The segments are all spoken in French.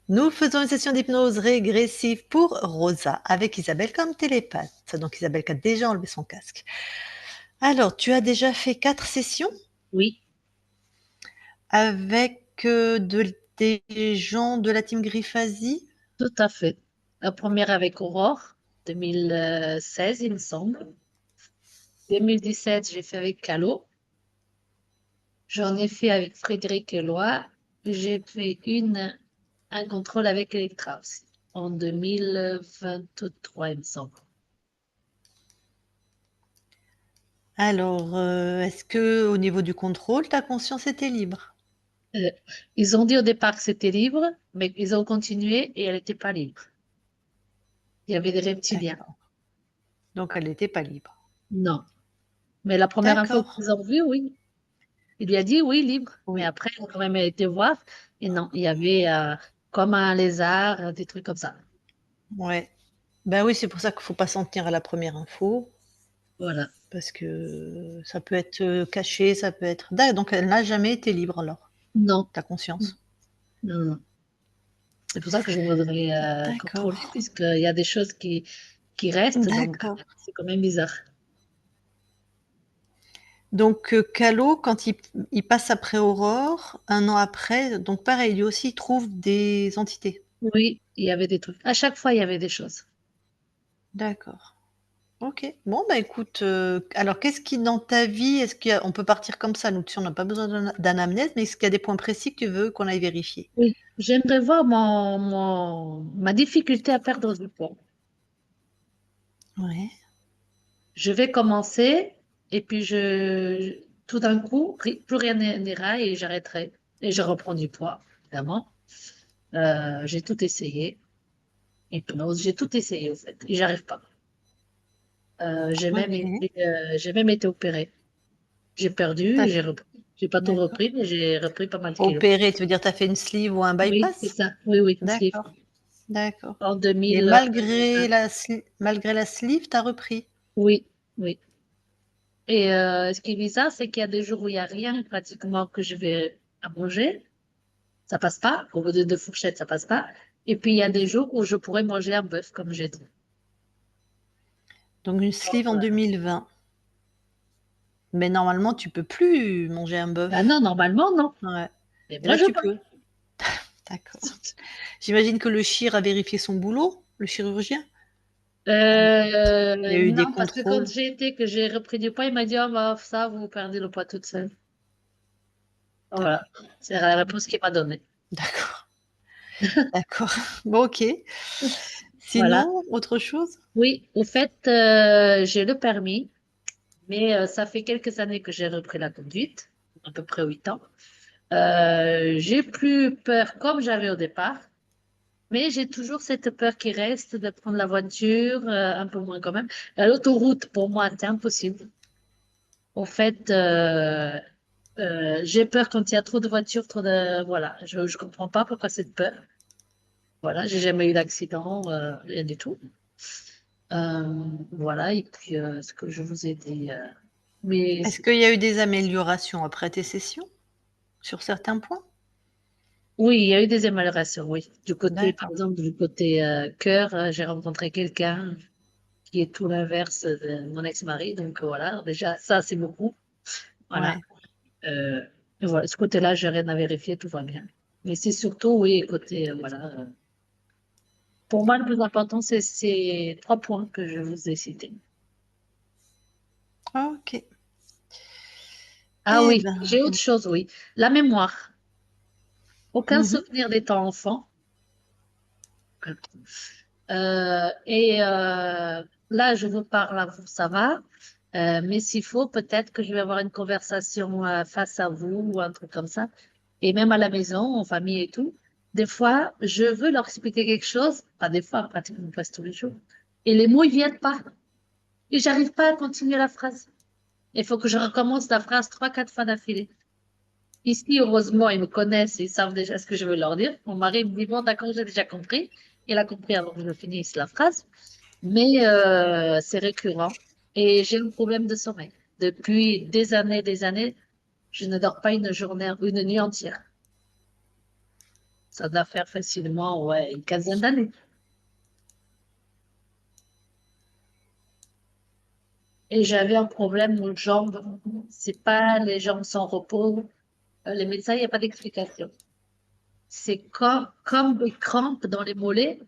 Nous faisons une session d'hypnose régressive pour Rosa avec Isabelle comme télépathe. Donc Isabelle qui a déjà enlevé son casque. Alors, tu as déjà fait 4 sessions Oui, avec des gens de la team Griffasie? tout à fait. La première avec Aurore, 2016, il me semble. 2017, j'ai fait avec Calo. J'en ai fait avec Frédéric Eloi. J'ai fait un contrôle avec Electra aussi, en 2023, il me semble. Alors, est-ce que au niveau du contrôle, ta conscience était libre? Euh, Ils ont dit au départ que c'était libre, mais ils ont continué et elle n'était pas libre. Il y avait des reptiliens. D'accord. Donc elle n'était pas libre. Non. Mais la première info D'accord. qu'ils ont vue, oui. Il lui a dit oui, libre. Mais Oui. après, il a quand même été voir. Et non, il y avait comme un lézard, des trucs comme ça. Ouais. Ben oui, c'est pour ça qu'il faut pas s'en tenir à la première info, Voilà. parce que ça peut être caché, ça peut être. Donc elle n'a jamais été libre alors, Non. ta conscience. Non, non. C'est pour ça que je voudrais D'accord. contrôler, puisqu'il y a des choses qui restent, donc D'accord. c'est quand même bizarre. Donc Callot, quand il passe après Aurore, un an après, donc pareil, lui aussi, il trouve des entités. Oui, il y avait des trucs. À chaque fois, il y avait des choses. D'accord. OK. Bon, bah, écoute, alors qu'est-ce qui dans ta vie est-ce qu'il y a on peut partir comme ça, nous dessus on n'a pas besoin d'anamnèse, mais est-ce qu'il y a des points précis que tu veux qu'on aille vérifier? Oui, j'aimerais voir ma difficulté à perdre du poids. Ouais. Je vais commencer et puis tout d'un coup, plus rien n'ira et j'arrêterai. Et je reprends du poids, évidemment. J'ai tout essayé. Hypnose, j'ai tout essayé, en fait. Et j'arrive pas. OK. J'ai même été opérée. J'ai perdu Tu et j'ai repris. J'ai pas tout D'accord. repris, mais j'ai repris pas mal de kilos. Opéré, tu veux dire tu as fait une sleeve ou un Oui, c'est bypass? ça. Oui, oui, une sleeve. D'accord, d'accord. En Et 2000, malgré la sleeve, tu as repris? oui, oui. Et ce qui est bizarre, c'est qu'il y a des jours où il n'y a rien pratiquement que je vais à manger. Ça passe pas. Au bout de deux fourchettes, ça passe pas. Et puis, il y a des jours où je pourrais manger un bœuf, comme j'ai dit. Donc une Donc, sleeve en 2020. Mais normalement, tu peux plus manger un bah bœuf. non, normalement, non. Ouais. Mais Et moi, là, je tu peux. peux. D'accord. J'imagine que le chir a vérifié son boulot, le chirurgien? Il y a eu des Non, parce que quand contrôles? que j'ai repris du poids, il m'a dit, oh, bah, ça, vous perdez le poids toute seule. Voilà. D'accord, C'est la réponse qu'il m'a donnée. d'accord, d'accord. Bon, OK. Voilà. Sinon, autre chose? Oui, au fait, j'ai le permis, mais ça fait quelques années que j'ai repris la conduite, à peu près 8 ans. J'ai plus peur comme j'avais au départ, mais j'ai toujours cette peur qui reste de prendre la voiture, un peu moins quand même. L'autoroute, pour moi, c'est impossible. Au fait, j'ai peur quand il y a trop de voitures, trop de... Voilà, je ne comprends pas pourquoi cette peur. Voilà, j'ai jamais eu d'accident, rien du tout. Voilà, et puis ce que je vous ai dit. Mais Est-ce qu'il y a eu des améliorations après tes sessions, sur certains points? oui, il y a eu des améliorations, oui. Du côté, par D'accord, exemple, du côté cœur, j'ai rencontré quelqu'un qui est tout l'inverse de mon ex-mari. Donc voilà, déjà, ça, c'est beaucoup. Voilà. ouais. Euh, et voilà, ce côté-là, j'ai rien à vérifier, tout va bien. Mais c'est surtout, oui, côté, voilà. Pour moi, le plus important, c'est ces 3 points que je vous ai cités. OK. Ah Eh oui, ben, j'ai autre chose, oui. La mémoire. Aucun mmh. souvenir d'étant enfant. Et là, je vous parle à vous, ça va. Mais s'il faut, peut-être que je vais avoir une conversation face à vous ou un truc comme ça. Et même à la maison, en famille et tout. Des fois, je veux leur expliquer quelque chose. Pas des fois, pratiquement presque tous les jours. Et les mots, ils viennent pas. Et j'arrive pas à continuer la phrase. Il faut que je recommence la phrase 3, 4 fois d'affilée. Ici, heureusement, ils me connaissent et ils savent déjà ce que je veux leur dire. Mon mari me dit, bon, d'accord, j'ai déjà compris. Il a compris avant que je finisse la phrase. Mais c'est récurrent. Et j'ai un problème de sommeil. Depuis des années, je ne dors pas une journée, une nuit entière. Ça doit faire facilement, ouais, une quinzaine d'années. Et j'avais un problème aux jambes. C'est pas les jambes sans repos. Les médecins, il n'y a pas d'explication. C'est comme des crampes dans les mollets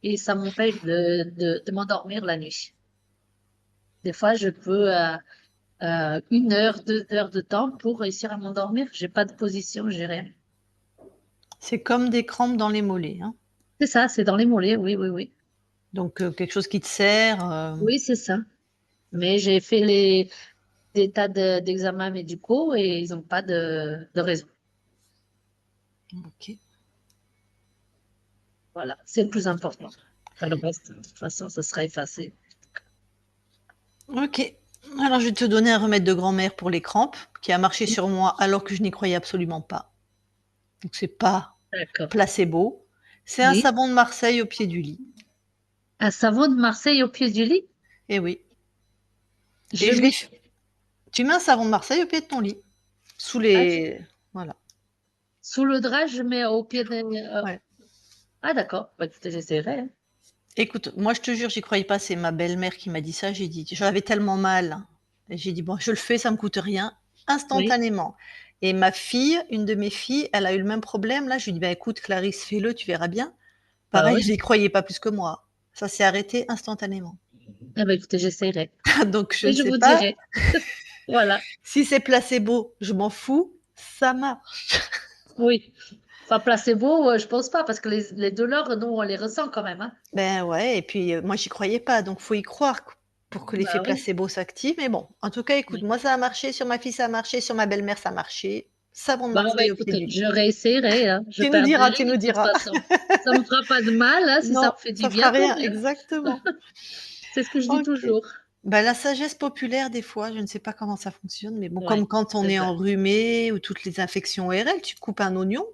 et ça m'empêche de m'endormir la nuit. Des fois, je peux 1 heure, 2 heures de temps pour réussir à m'endormir. J'ai pas de position, j'ai rien. C'est comme des crampes dans les mollets, hein. C'est ça, c'est dans les mollets, oui, oui, oui. Donc quelque chose qui te serre. Oui, c'est ça. Mais j'ai fait des tas d'examens médicaux et ils n'ont pas de raison. Ok. Voilà, c'est le plus important. Enfin, le reste, de toute façon, ça sera effacé. Ok. Alors je vais te donner un remède de grand-mère pour les crampes qui a marché sur moi alors que je n'y croyais absolument pas. Donc c'est pas D'accord. placebo. C'est un Oui. savon de Marseille au pied du lit. Un savon de Marseille au pied du lit, Eh oui. je Et je l'ai m'y... fait. Tu mets un savon de Marseille au pied de ton lit. Sous Ah, les. Voilà. sous le drap, je mets au pied de... Ouais. Ah, d'accord. Bah, écoutez, j'essaierai, hein. Écoute, moi je te jure, j'y croyais pas. C'est ma belle-mère qui m'a dit ça. J'ai dit, j'avais tellement mal. Et j'ai dit, bon, je le fais, ça me coûte rien. Oui. Instantanément. Et ma fille, une de mes filles, elle a eu le même problème. Là, je lui dis, bah écoute, Clarisse, fais-le, tu verras bien. Bah Pareil, oui. je n'y croyais pas plus que moi. Ça s'est arrêté instantanément. Ah, bah, écoutez, j'essaierai. Donc je Et ne je sais vous pas dirai. Voilà. si c'est placebo, je m'en fous, ça marche. Oui. Enfin, placebo, je pense pas, parce que les douleurs, nous, on les ressent quand même, hein. Ben ouais, et puis moi j'y croyais pas, donc faut y croire pour que l'effet Bah oui. placebo s'active. Mais bon, en tout cas, écoute, Oui. moi ça a marché, sur ma fille ça a marché, sur ma belle-mère ça a marché. Savon de Bah, Marseille au pied écoutez, du lit. je réessayerai, hein. Je Tu nous perdrai diras, rien tu nous de toute diras. façon. Ça me fera pas de mal, hein. Si ça Non, me fait du ça bien, fera tant rien, mieux. exactement. C'est ce que je dis Ok. toujours. Ben, la sagesse populaire, des fois, je ne sais pas comment ça fonctionne, mais bon, Oui, comme quand on c'est est vrai. enrhumé ou toutes les infections ORL, tu coupes un oignon,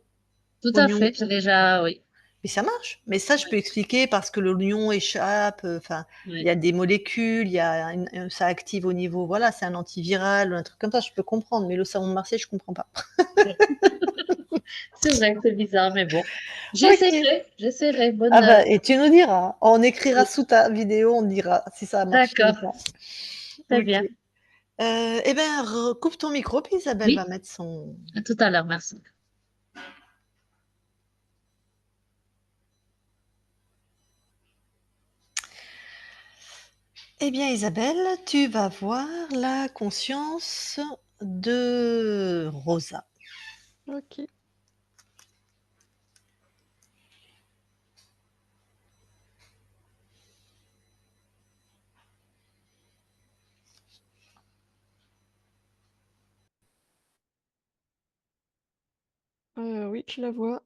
Tout à oignon. fait. J'ai déjà, oui. Mais ça marche. Mais ça, je peux Oui, expliquer parce que l'oignon échappe, enfin, il y oui. a des molécules, il y a ça active au niveau, voilà, c'est un antiviral, un truc comme ça, je peux comprendre. Mais le savon de Marseille, je comprends pas. C'est vrai que c'est bizarre, mais bon. Ok. J'essaierai. Ah Bonne. bah, et tu nous diras. On écrira Oui. sous ta vidéo, on dira si ça a marché ou D'accord. pas. Très Ok. bien. Eh ben, coupe ton micro, puis Isabelle va Oui. mettre son. À tout à l'heure. Merci. Eh bien, Isabelle, tu vas voir la conscience de Rosa. OK. Oui, je la vois.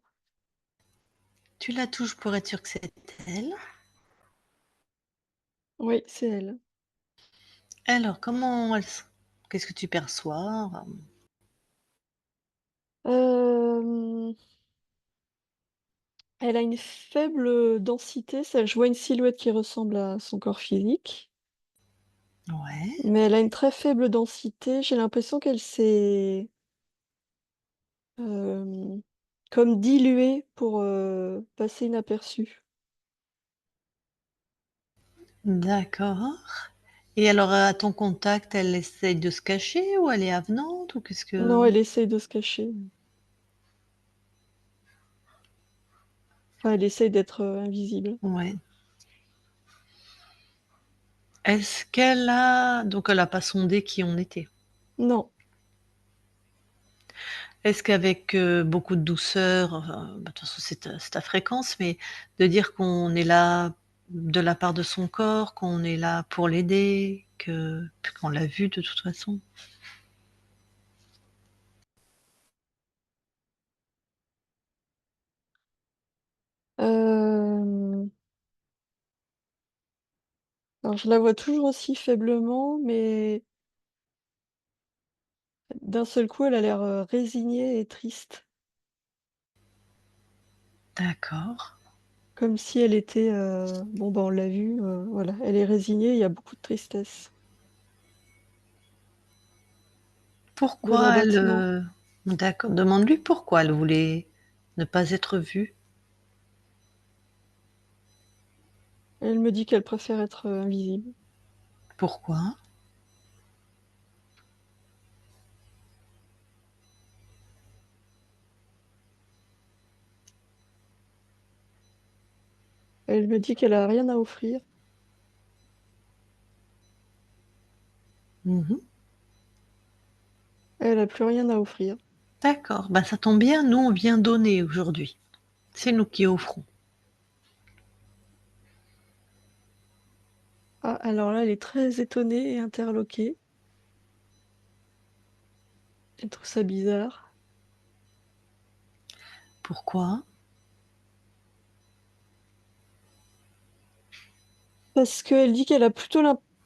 Tu la touches pour être sûr que c'est elle. Oui, c'est elle. Alors, qu'est-ce que tu perçois? Hem, Elle a une faible, densité, ça je vois une silhouette qui ressemble à son corps physique, Ouais, mais elle a une très faible densité. J'ai l'impression qu'elle s'est, hem, comme diluée pour, passer inaperçue. d'accord. Et alors, à ton contact, elle essaye de se cacher ou elle est avenante ou qu'est-ce que... Non, elle essaye de se cacher. Enfin, elle essaye d'être, invisible. Ouais. Est-ce qu'elle a... Donc, elle a pas sondé qui on était. Non. Est-ce qu'avec beaucoup de douceur, bah, de toute façon, c'est ta fréquence, mais de dire qu'on est là de la part de son corps, qu'on est là pour l'aider, qu'on l'a vu de toute façon. Hem, alors je la vois toujours aussi faiblement, mais d'un seul coup, elle a l'air, résignée et triste, D'accord. comme si elle était, bon, bah, on l'a vu, voilà, elle est résignée, il y a beaucoup de tristesse, de Pourquoi elle... l'abattement. D'accord. Demande-lui pourquoi elle voulait. Ne pas être vue? Elle me dit qu'elle préfère être invisible. Pourquoi? Elle me dit qu'elle a rien à offrir. Mhm. Elle a plus rien à offrir. D'accord, bah ça tombe bien, nous on vient donner aujourd'hui. C'est nous qui offrons. Ah, alors là, elle est très étonnée et interloquée. Elle trouve ça bizarre. Pourquoi? Parce qu'elle dit qu'elle a plutôt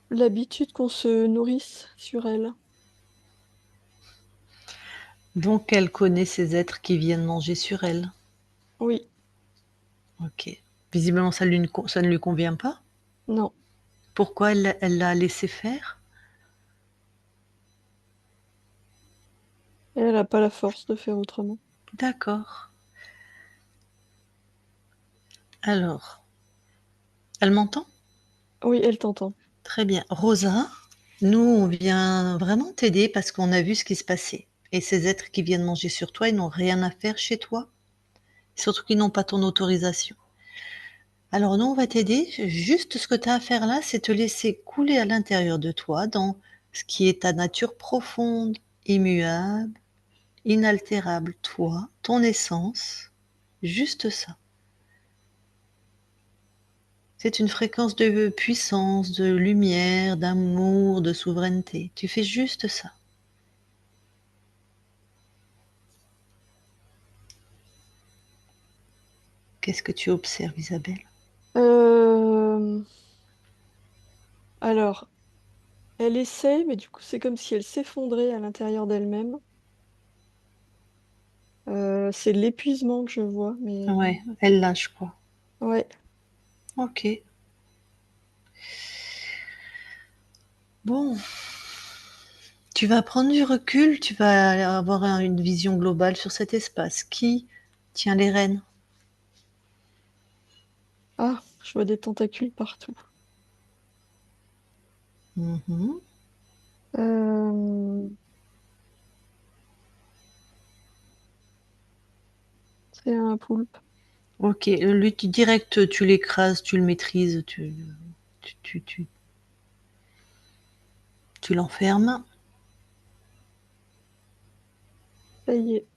l'habitude qu'on se nourrisse sur elle. Donc elle connaît ces êtres qui viennent manger sur elle. Oui, Ok. Visiblement ça ne lui convient pas. non. Pourquoi elle l'a laissé faire? Elle n'a pas la force de faire autrement. D'accord. Alors, elle m'entend? Oui, elle t'entend. Très bien. Rosa, nous, on vient vraiment t'aider parce qu'on a vu ce qui se passait. Et ces êtres qui viennent manger sur toi, ils n'ont rien à faire chez toi. Surtout qu'ils n'ont pas ton autorisation. Alors nous, on va t'aider. Juste ce que tu as à faire là, c'est te laisser couler à l'intérieur de toi dans ce qui est ta nature profonde, immuable, inaltérable, toi, ton essence. Juste ça. C'est une fréquence de puissance, de lumière, d'amour, de souveraineté. Tu fais juste ça. Qu'est-ce que tu observes, Isabelle? Euh, Alors, elle essaie, mais du coup, c'est comme si elle s'effondrait à l'intérieur d'elle-même. C'est de l'épuisement que je vois, mais Ouais, elle lâche quoi. ouais. Ok. Bon, tu vas prendre du recul, tu vas avoir une vision globale sur cet espace. Qui tient les rênes? Ah, je vois des tentacules partout. Mhm. Euh, C'est un poulpe. Ok, lui, direct, tu l'écrases, tu le maîtrises, tu, tu, tu, tu l'enfermes Ça y est.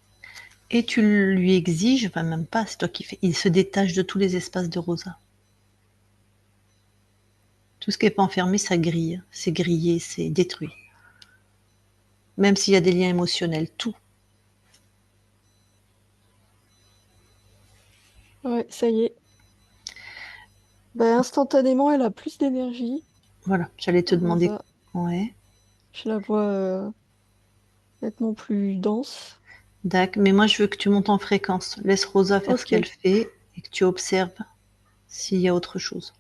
et tu lui exiges, enfin même pas, c'est toi qui fais, il se détache de tous les espaces de Rosa. Tout ce qui n'est pas enfermé, ça grille, c'est grillé, c'est détruit. Même s'il y a des liens émotionnels, tout. Ouais, ça y est. Bah, instantanément, elle a plus d'énergie. Voilà, j'allais te demander. Rosa, Ouais, je la vois nettement plus dense. d'accord, mais moi je veux que tu montes en fréquence. Laisse Rosa faire ce Ok. qu'elle fait et que tu observes s'il y a autre chose.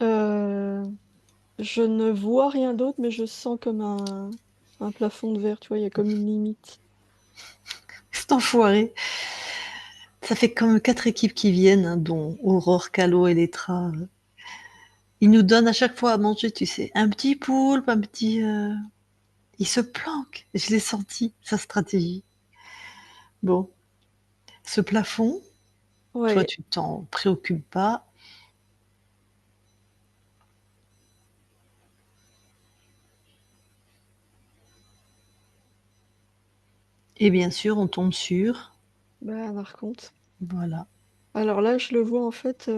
Euh, je ne vois rien d'autre, mais je sens comme un plafond de verre, tu vois, il y a comme une limite. Cet enfoiré. Ça fait comme 4 équipes qui viennent, hein, dont Aurore, Calo et Letra. Ils nous donnent à chaque fois à manger, tu sais, un petit poulpe, un petit. Il se planque. Je l'ai senti, sa stratégie. Bon, ce plafond, toi, Ouais, tu t'en préoccupes pas. Et bien sûr, on tombe sur. bah, par contre. Voilà. Alors là, je le vois en fait.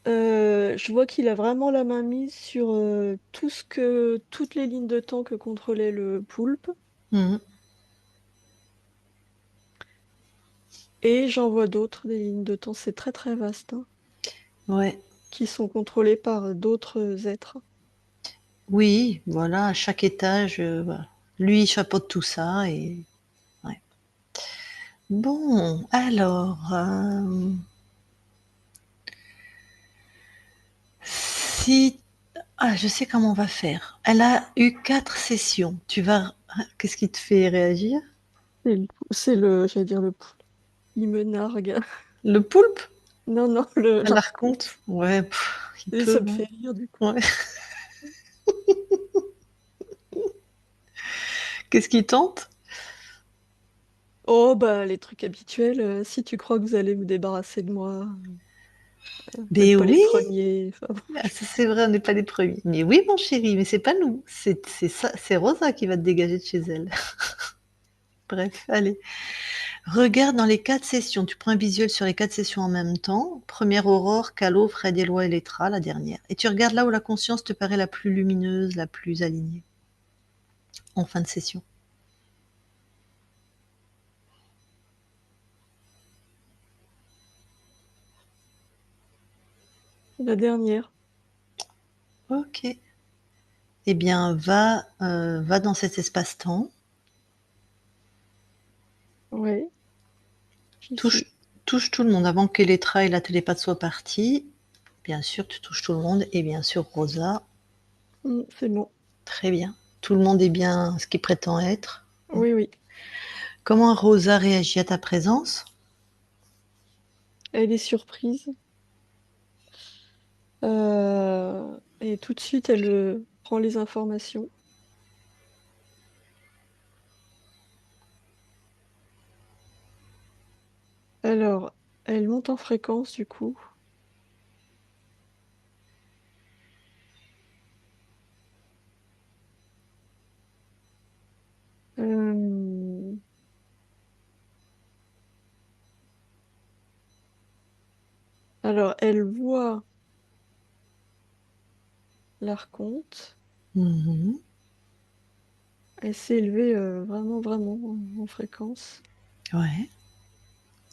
Je vois qu'il a vraiment la main mise sur toutes les lignes de temps que contrôlait le poulpe. Mhm. Et j'en vois d'autres, des lignes de temps, c'est très très vaste, hein, Ouais. qui sont contrôlées par d'autres êtres. Oui, voilà, à chaque étage, voilà. Lui, il chapeaute tout ça et ouais. Bon, alors, si je sais comment on va faire. Elle a eu 4 sessions. Qu'est-ce qui te fait réagir? J'allais dire le poule. Il me nargue. Le poulpe? Non, non, Elle la raconte? Ouais, il et ça peut, me hein. fait rire du coup. Ouais. Qu'est-ce qui tente? Oh, bah, les trucs habituels. Si tu crois que vous allez vous débarrasser de moi, vous n'êtes Mais pas les oui, premiers. Enfin, bon, ça c'est vrai, on n'est pas les premiers. Mais oui, mon chéri, mais c'est pas nous. C'est ça, c'est Rosa qui va te dégager de chez elle. Bref, allez. Regarde dans les 4 sessions. Tu prends un visuel sur les 4 sessions en même temps. Première Aurore, Calo, Fred, Éloi et Létra, la dernière. Et tu regardes là où la conscience te paraît la plus lumineuse, la plus alignée en fin de session. la dernière. Ok. Eh bien, va dans cet espace-temps. Ouais, j'y Touche, suis. touche tout le monde avant que Létra et la télépathe soient partis. Bien sûr, tu touches tout le monde. Et bien sûr, Rosa. C'est bon. Très bien. Tout le monde est bien ce qu'il prétend être. Oui, oui. Comment Rosa réagit à ta présence? Elle est surprise. Et tout de suite, elle prend les informations. Alors, elle monte en fréquence du coup. Euh, Alors, elle voit l'archonte. Mhm. Elle s'est élevée vraiment, vraiment en fréquence. Ouais.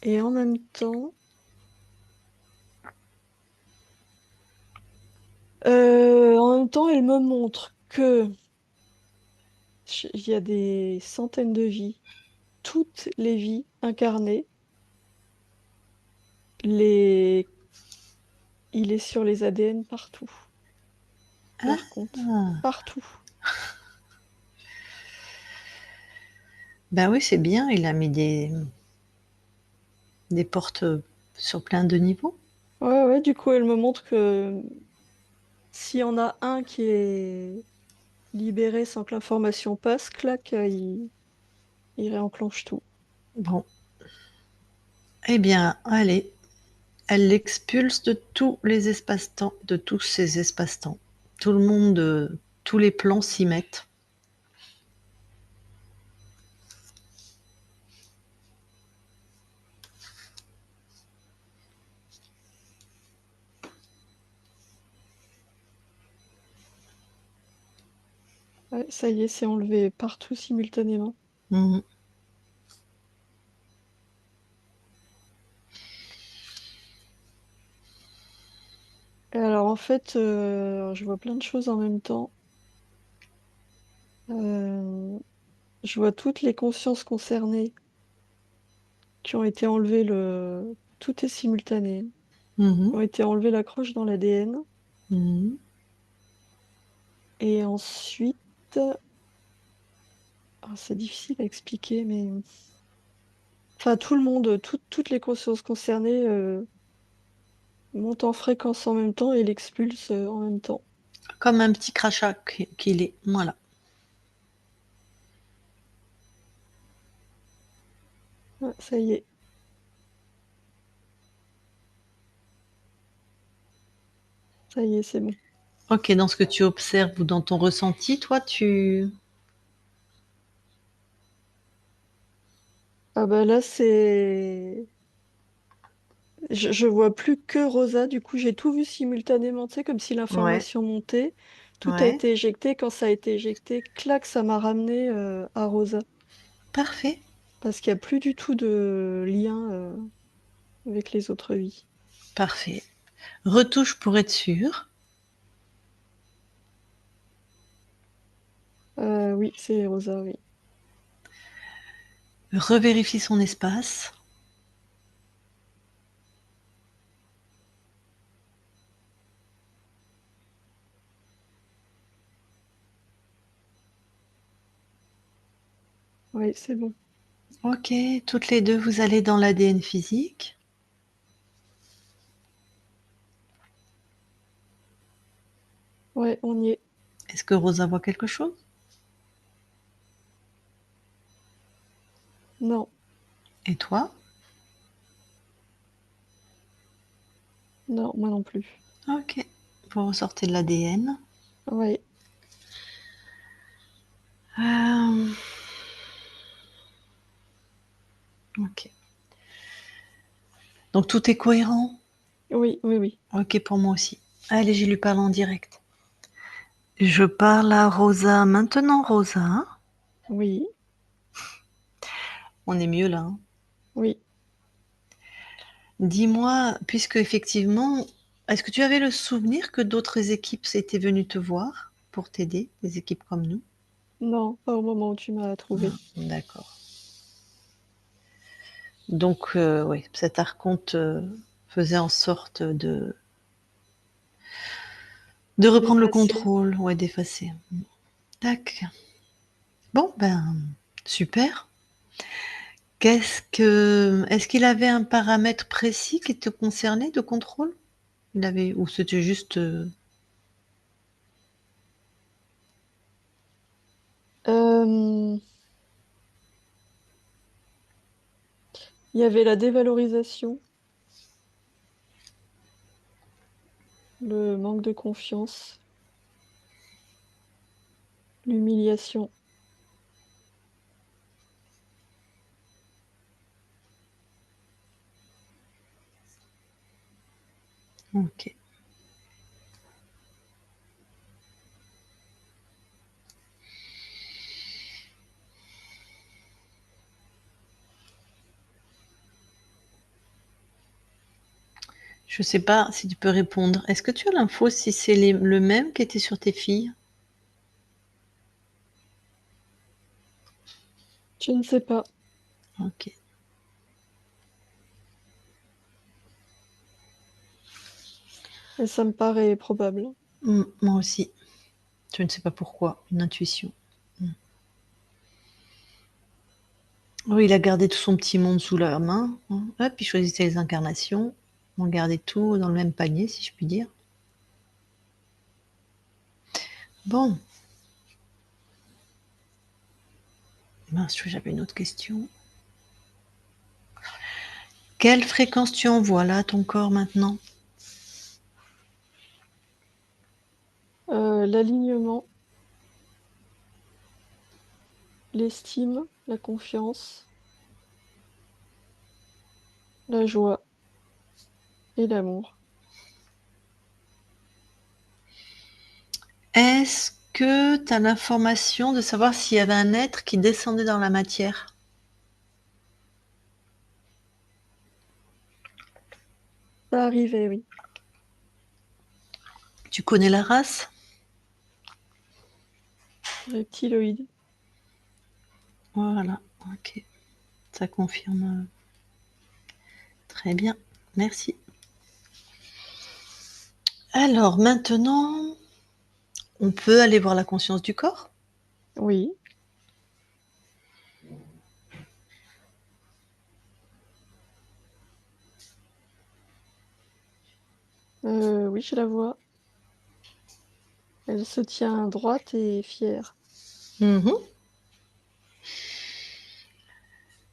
Et en même temps, elle me montre que il y a des centaines de vies, toutes les vies incarnées. Les... Il est sur les ADN partout, l'archonte. Ah. Partout. Ben oui, c'est bien. Il a mis des portes sur plein de niveaux. Ouais, ouais, du coup, elle me montre que s'il y en a un qui est libéré sans que l'information passe, clac, il réenclenche tout. Bon. Eh bien, allez. Elle l'expulse de tous les espaces-temps, de tous ces espaces-temps. Tout le monde, tous les plans s'y mettent. Ouais, ça y est, c'est enlevé partout simultanément. Mhm. Et alors en fait, je vois plein de choses en même temps. Euh, je vois toutes les consciences concernées qui ont été enlevées. Tout est simultané. Mhm. Ont été enlevées l'accroche dans l'ADN. Mhm. Et ensuite, c'est difficile à expliquer, mais enfin tout le monde, toutes les consciences concernées montent en fréquence en même temps et l'expulsent en même temps. Comme un petit crachat qu'il est. Voilà. Ouais, ça y est, ça y est, c'est bon. Ok, dans ce que tu observes ou dans ton ressenti, toi, Ah bah là, je vois plus que Rosa, du coup j'ai tout vu simultanément, tu sais, comme si Ouais, l'information montait, tout a ouais. été éjecté, quand ça a été éjecté, clac, ça m'a ramené à Rosa, Parfait. parce qu'il n'y a plus du tout de lien avec les autres vies. Parfait. Retouche pour être sûr. Oui, c'est Rosa, oui. Revérifie son espace. Oui, c'est bon. Ok, toutes les deux, vous allez dans l'ADN physique. Ouais, on y est. Est-ce que Rosa voit quelque chose? Non, Et toi? non, moi non plus. Ok, vous ressortez de l'ADN. Oui, Ok. Donc tout est cohérent? oui, oui, oui. Ok pour moi aussi. Allez, je lui parle en direct. Je parle à Rosa maintenant, Rosa. Oui, On est mieux là, hein. oui. Dis-moi, puisque effectivement, est-ce que tu avais le souvenir que d'autres équipes étaient venues te voir pour t'aider, des équipes comme nous? Non, pas au moment où tu m'as trouvé. D'accord. Donc, oui, cet archonte faisait en sorte de reprendre le D'effacer. contrôle, ouais, d'effacer. Tac. Bon, ben, super. Est-ce qu'il avait un paramètre précis qui te concernait de contrôle? Ou c'était juste, Euh, Il y avait la dévalorisation, le manque de confiance, l'humiliation. ok. Je sais pas si tu peux répondre. Est-ce que tu as l'info si c'est le même qui était sur tes filles? Je ne sais pas, Ok. mais ça me paraît probable. Moi aussi. Je ne sais pas pourquoi. Une intuition. Oui, il a gardé tout son petit monde sous la main, hein. Hop, il choisissait les incarnations. On gardait tout dans le même panier, si je puis dire. Bon, mince, j'avais une autre question. Quelle fréquence tu envoies là à ton corps maintenant? L'alignement, l'estime, la confiance, la joie et l'amour. Est-ce que tu as l'information de savoir s'il y avait un être qui descendait dans la matière? Ça arrivait, oui. Tu connais la race? Reptiloïde. Voilà, ok. Ça confirme. Très bien, merci. Alors maintenant, on peut aller voir la conscience du corps? Oui. Oui, je la vois. Elle se tient droite et fière. Mhm.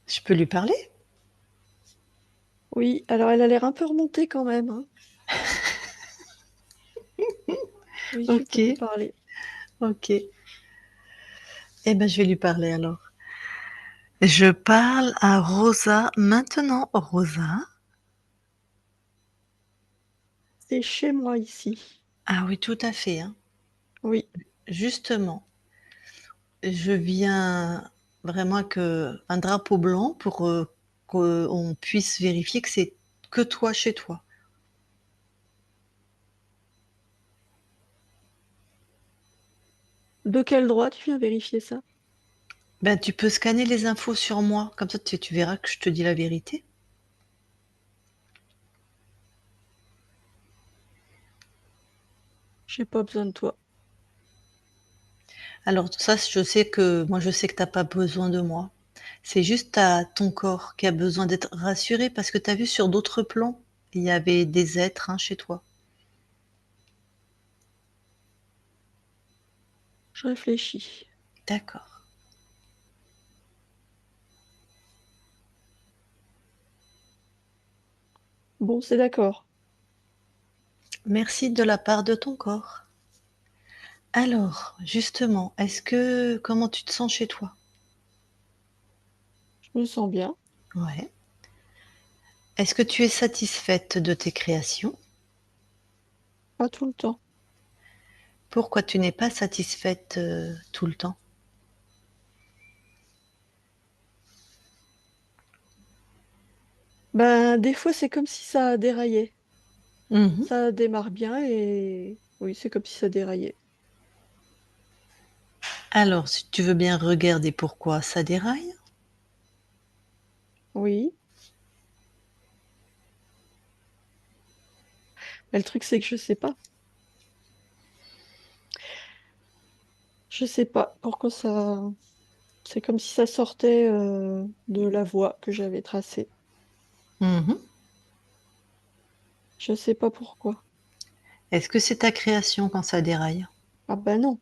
Je peux lui parler? Oui, alors elle a l'air un peu remontée quand même, hein. Oui, tu Ok, peux lui parler. ok. Eh ben, je vais lui parler alors. Je parle à Rosa maintenant. Rosa? C'est chez moi ici. Ah oui, tout à fait, hein. Oui, Justement, je viens vraiment avec un drapeau blanc pour qu'on puisse vérifier que c'est que toi chez toi. De quel droit tu viens vérifier ça? Ben, tu peux scanner les infos sur moi, comme ça tu verras que je te dis la vérité. J'ai pas besoin de toi. Alors ça, je sais que t'as pas besoin de moi. C'est juste ton corps qui a besoin d'être rassuré parce que tu as vu sur d'autres plans, il y avait des êtres, hein, chez toi. Je réfléchis. D'accord. Bon, c'est d'accord. Merci de la part de ton corps. Alors, justement, comment tu te sens chez toi? Je me sens bien. Ouais. Est-ce que tu es satisfaite de tes créations? Pas tout le temps. Pourquoi tu n'es pas satisfaite tout le temps? Ben, des fois, c'est comme si ça déraillait. Mhm. Ça démarre bien et oui, c'est comme si ça déraillait. Alors, si tu veux bien regarder pourquoi ça déraille. Oui. Mais le truc, c'est que je sais pas. Je sais pas pourquoi ça. C'est comme si ça sortait de la voie que j'avais tracée. Mhm. Je sais pas pourquoi. Est-ce que c'est ta création quand ça déraille? Ah bah non.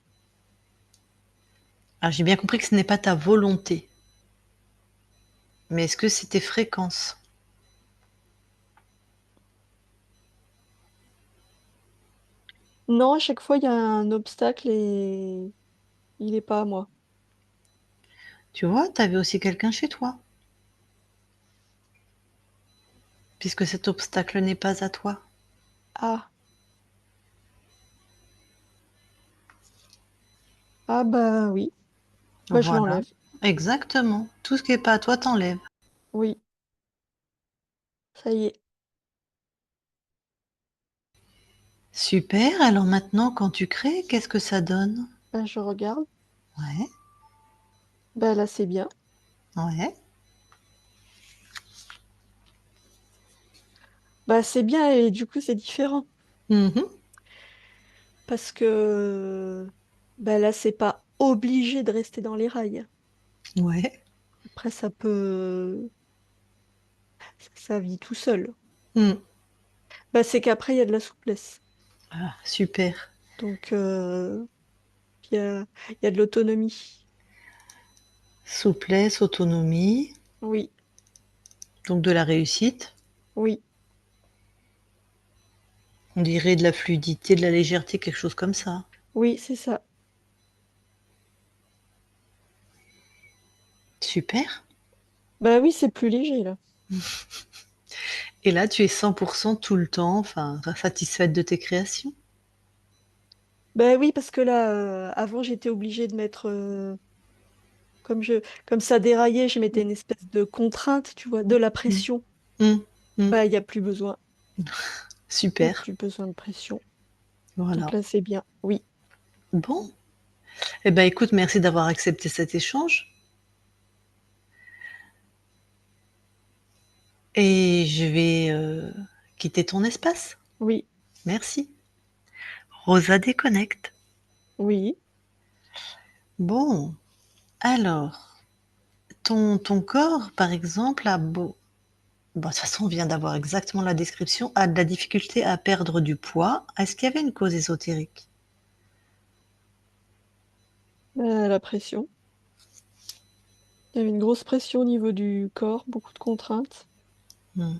Alors, j'ai bien compris que ce n'est pas ta volonté, mais est-ce que c'est tes fréquences? Non, à chaque fois, il y a un obstacle et il est pas à moi. Tu vois, tu avais aussi quelqu'un chez toi, puisque cet obstacle n'est pas à toi. Ah, ah bah oui. Bah je Voilà, l'enlève. exactement. Tout ce qui n'est pas à toi, t'enlèves. Oui, ça y est. Super, alors maintenant, quand tu crées, qu'est-ce que ça donne? Bah je regarde. Ouais, Bah là, c'est bien. ouais. Bah c'est bien et du coup, c'est différent. Mhm. Parce que bah là, c'est pas obligé de rester dans les rails. Ouais. Après, ça vit tout seul. Mm. Bah c'est qu'après, il y a de la souplesse. Ah, super. Donc, il y a de l'autonomie. Souplesse, autonomie, Oui, donc de la réussite. oui, On dirait de la fluidité, de la légèreté, quelque chose comme ça. oui, c'est ça. Super. Bah oui, c'est plus léger là. Et là, tu es 100% tout le temps, enfin, satisfaite de tes créations. Bah oui, parce que là, avant, j'étais obligée de mettre, comme comme ça déraillait, je mettais une espèce de contrainte, tu vois, de la Mm. pression. Mm. Mm. Bah, il n'y a plus besoin. Il n'y a Super. plus besoin de pression. Donc Voilà. là, c'est bien. Oui, Bon. Eh ben, écoute, merci d'avoir accepté cet échange. Et je vais quitter ton espace. oui, Merci. Rosa déconnecte. oui. Bon, alors, ton corps, par exemple, bon, de toute façon, on vient d'avoir exactement la description, a de la difficulté à perdre du poids. Est-ce qu'il y avait une cause ésotérique? La pression. Il y avait une grosse pression au niveau du corps, beaucoup de contraintes. Hmm.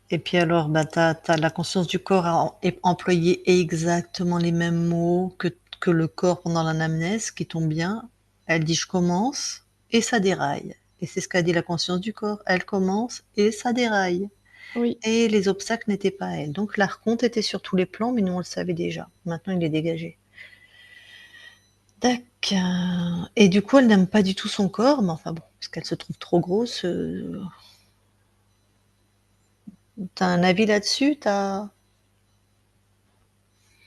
Et puis alors, bah, la conscience du corps a employé exactement les mêmes mots que le corps pendant l'anamnèse, qui tombe bien. Elle dit je commence et ça déraille. Et c'est ce qu'a dit la conscience du corps. Elle commence et ça déraille. Oui, Et les obstacles n'étaient pas elle. Donc l'archonte était sur tous les plans, mais nous on le savait déjà. Maintenant il est dégagé. D'accord. Et du coup, elle n'aime pas du tout son corps, mais enfin bon, parce qu'elle se trouve trop grosse. T'as un avis là-dessus? T'as...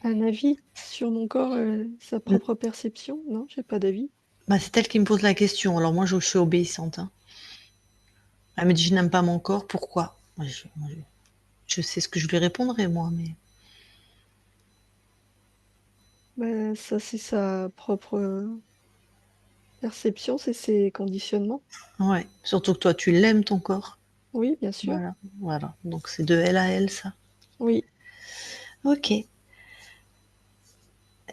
Un avis sur mon corps, sa Mm. propre perception? Non, j'ai pas d'avis. Bah, c'est elle qui me pose la question. Alors moi, je suis obéissante, hein. Elle me dit: «Je n'aime pas mon corps, pourquoi?» Je sais ce que je lui répondrai moi, mais Bah, ça, c'est sa propre, perception, c'est ses conditionnements. ouais, surtout que toi, tu l'aimes ton corps. Oui, bien sûr. Voilà, voilà. Donc c'est de elle à elle, ça. Oui. OK.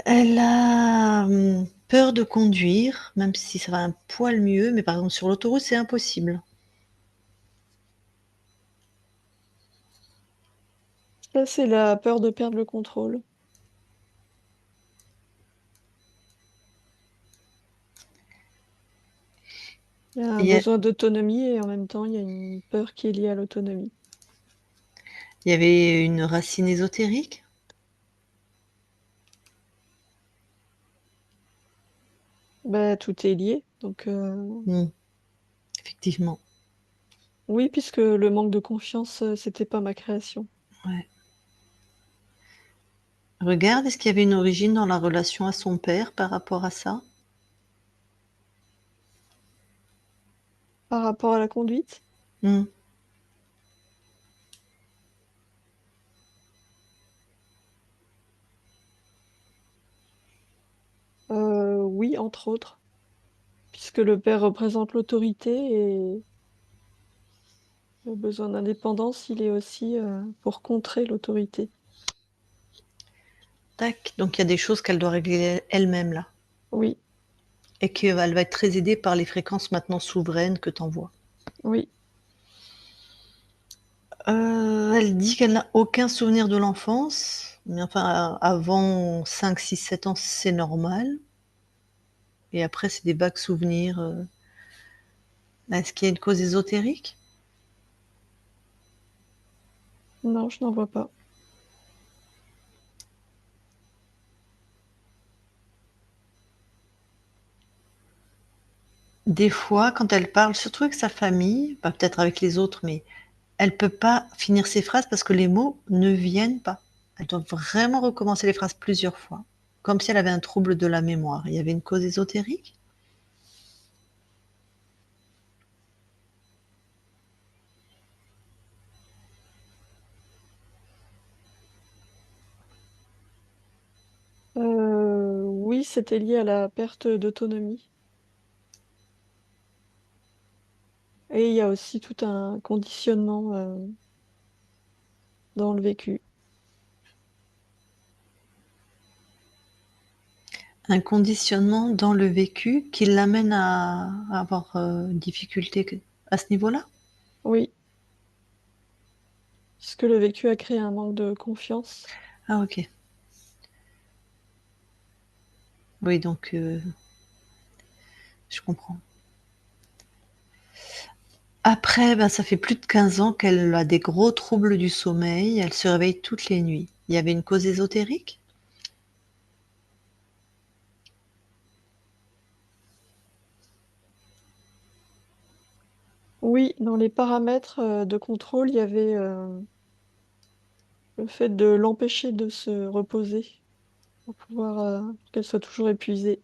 Elle a, peur de conduire, même si ça va un poil mieux, mais par exemple sur l'autoroute, c'est impossible. Ça, c'est la peur de perdre le contrôle. Il y a un Il y a besoin d'autonomie et en même temps, il y a une peur qui est liée à l'autonomie. il y avait une racine ésotérique? Bah, tout est lié, donc Mmh, effectivement, oui, puisque le manque de confiance, c'était pas ma création. ouais. Regarde, est-ce qu'il y avait une origine dans la relation à son père par rapport à ça? Par rapport à la conduite? Mmh. Oui, entre autres, puisque le père représente l'autorité et le besoin d'indépendance, il est aussi, pour contrer l'autorité. Tac, donc il y a des choses qu'elle doit régler elle-même là Oui, et qu'elle va être très aidée par les fréquences maintenant souveraines que tu envoies. oui. Elle dit qu'elle n'a aucun souvenir de l'enfance, mais enfin avant 5, 6, 7 ans, c'est normal et après c'est des vagues souvenirs, est-ce qu'il y a une cause ésotérique? Non, je n'en vois pas. Des fois, quand elle parle, surtout avec sa famille, bah, peut-être avec les autres, mais elle peut pas finir ses phrases parce que les mots ne viennent pas. Elle doit vraiment recommencer les phrases plusieurs fois, comme si elle avait un trouble de la mémoire. Il y avait une cause ésotérique? Oui, c'était lié à la perte d'autonomie et il y a aussi tout un conditionnement, dans le vécu. Un conditionnement dans le vécu qui l'amène à avoir, une difficulté à ce niveau-là? Oui, puisque le vécu a créé un manque de confiance. Ah OK. Oui donc je comprends. Après, bah, ça fait plus de 15 ans qu'elle a des gros troubles du sommeil, elle se réveille toutes les nuits. Il y avait une cause ésotérique? Oui, dans les paramètres, de contrôle, il y avait, le fait de l'empêcher de se reposer pour pouvoir, qu'elle soit toujours épuisée.